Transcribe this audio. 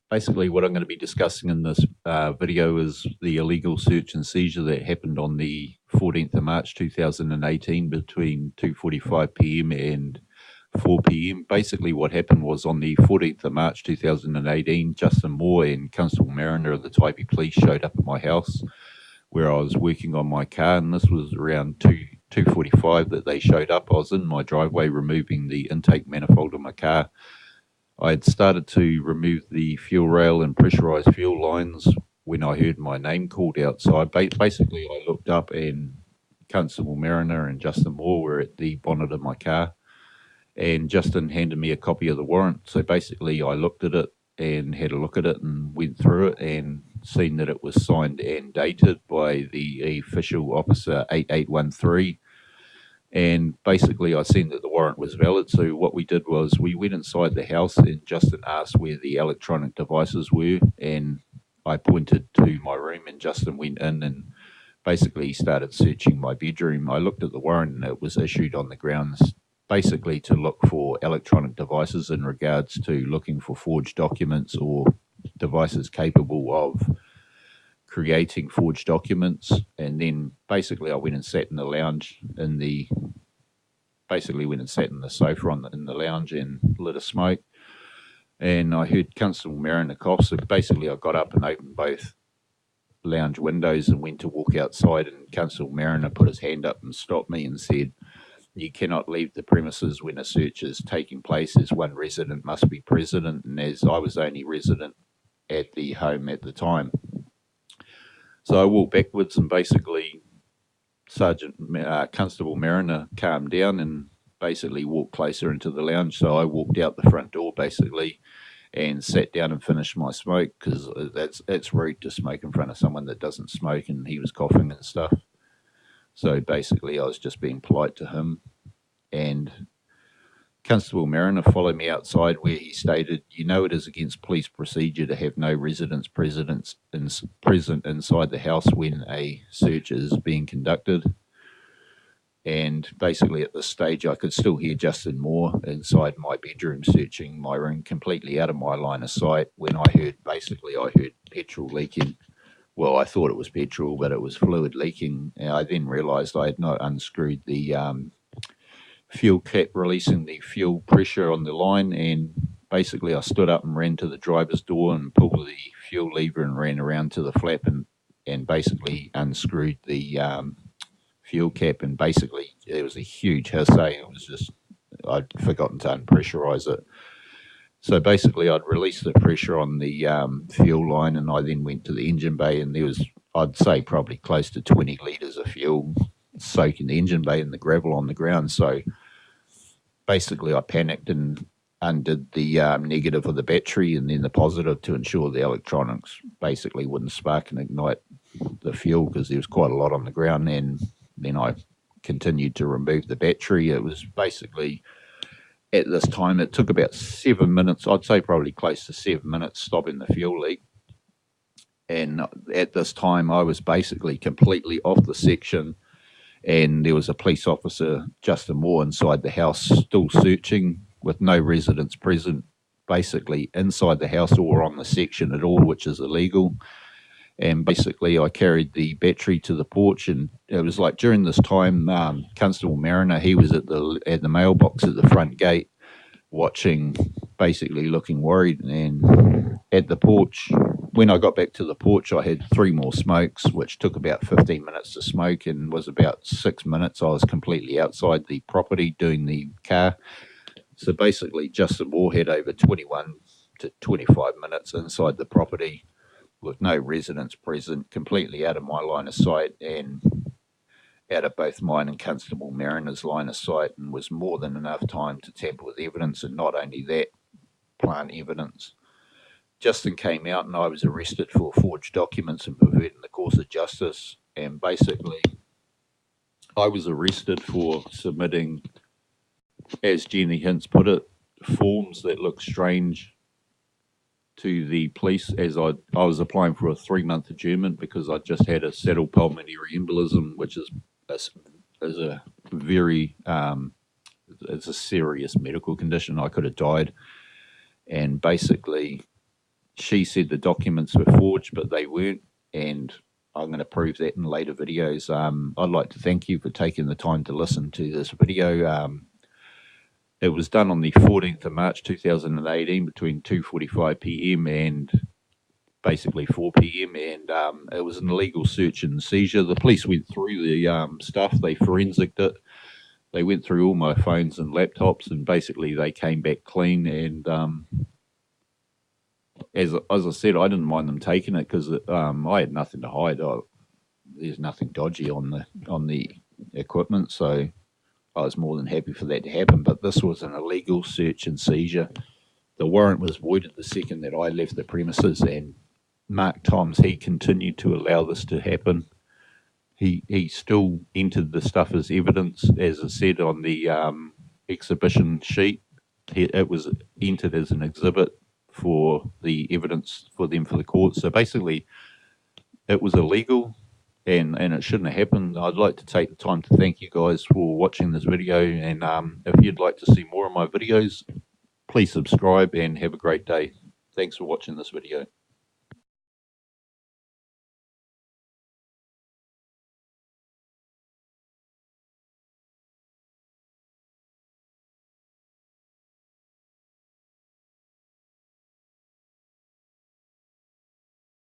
Basically, what I'm going to be discussing in this video is the illegal search and seizure that happened on the 14th of March 2018 between 2:45 p.m. and 4 p.m. Basically, what happened was on the 14th of March 2018, Justin Moore and Constable Mariner of the Taihape Police showed up at my house where I was working on my car, and this was around 2:45 that they showed up. I was in my driveway removing the intake manifold of my car. I had started to remove the fuel rail and pressurized fuel lines when I heard my name called out. So basically I looked up, and Constable Mariner and Justin Moore were at the bonnet of my car, and Justin handed me a copy of the warrant. So basically I looked at it and had a look at it and went through it and seen that it was signed and dated by the official officer 8813. And basically I seen that the warrant was valid. So what we did was we went inside the house, and Justin asked where the electronic devices were, and I pointed to my room, and Justin went in and basically started searching my bedroom. I looked at the warrant, and it was issued on the grounds basically to look for electronic devices in regards to looking for forged documents or devices capable of creating forged documents. And then basically I went and sat in the lounge in the sofa in the lounge and lit a smoke, and I heard Constable Mariner cough. So basically I got up and opened both lounge windows and went to walk outside, and Constable Mariner put his hand up and stopped me and said, "You cannot leave the premises when a search is taking place, as one resident must be present," and as I was only resident at the home at the time. So I walked backwards, and basically Constable Mariner calmed down and basically walked closer into the lounge. So I walked out the front door basically and sat down and finished my smoke, because it's rude to smoke in front of someone that doesn't smoke, and he was coughing and stuff. So basically I was just being polite to him, and Constable Mariner followed me outside, where he stated, "You know it is against police procedure to have no residents present inside the house when a search is being conducted." And basically at this stage I could still hear Justin Moore inside my bedroom searching my room, completely out of my line of sight, when I heard petrol leaking. Well, I thought it was petrol, but it was fluid leaking. And I then realised I had not unscrewed the fuel cap, releasing the fuel pressure on the line, and basically I stood up and ran to the driver's door and pulled the fuel lever and ran around to the flap and basically unscrewed the fuel cap, and basically it was a huge hiss. It was just, I'd forgotten to unpressurize it. So basically I'd released the pressure on the fuel line, and I then went to the engine bay, and there was, I'd say, probably close to 20 litres of fuel soaking the engine bay and the gravel on the ground. So basically I panicked and undid the negative of the battery and then the positive to ensure the electronics basically wouldn't spark and ignite the fuel, because there was quite a lot on the ground. And then I continued to remove the battery. It was basically, at this time, it took about 7 minutes, I'd say probably close to 7 minutes, stopping the fuel leak. And at this time I was basically completely off the section, and there was a police officer, Justin Moore, inside the house still searching, with no residents present basically inside the house or on the section at all, which is illegal. And basically I carried the battery to the porch, and it was like during this time, Constable Mariner, he was at the mailbox at the front gate watching, basically looking worried. And at the porch, when I got back to the porch, I had 3 more smokes, which took about 15 minutes to smoke, and was about 6 minutes I was completely outside the property doing the car. So basically Justin Moore had over 21 to 25 minutes inside the property with no residents present, completely out of my line of sight and out of both mine and Constable Mariner's line of sight, and was more than enough time to tamper with evidence. And not only that, plant evidence. Justin came out, and I was arrested for forged documents and perverting the course of justice. And basically I was arrested for submitting, as Jenny Hints put it, forms that look strange to the police, as I was applying for a 3-month adjournment because I just had a saddle pulmonary embolism, which is a very it's a serious medical condition. I could have died. And basically she said the documents were forged, but they weren't, and I'm going to prove that in later videos. I'd like to thank you for taking the time to listen to this video. It was done on the 14th of March 2018 between 2:45 p.m. and basically 4 p.m. and it was an illegal search and seizure. The police went through the stuff, they forensicked it, they went through all my phones and laptops, and basically they came back clean. And as I said, I didn't mind them taking it because I had nothing to hide. There's nothing dodgy on the equipment, so I was more than happy for that to happen. But this was an illegal search and seizure. The warrant was voided the second that I left the premises, and Mark Toms, he continued to allow this to happen. He still entered the stuff as evidence, as I said on the exhibition sheet. It was entered as an exhibit for the evidence for them for the court. So basically, it was illegal, and it shouldn't have happened. I'd like to take the time to thank you guys for watching this video, and if you'd like to see more of my videos, please subscribe and have a great day. Thanks for watching this video.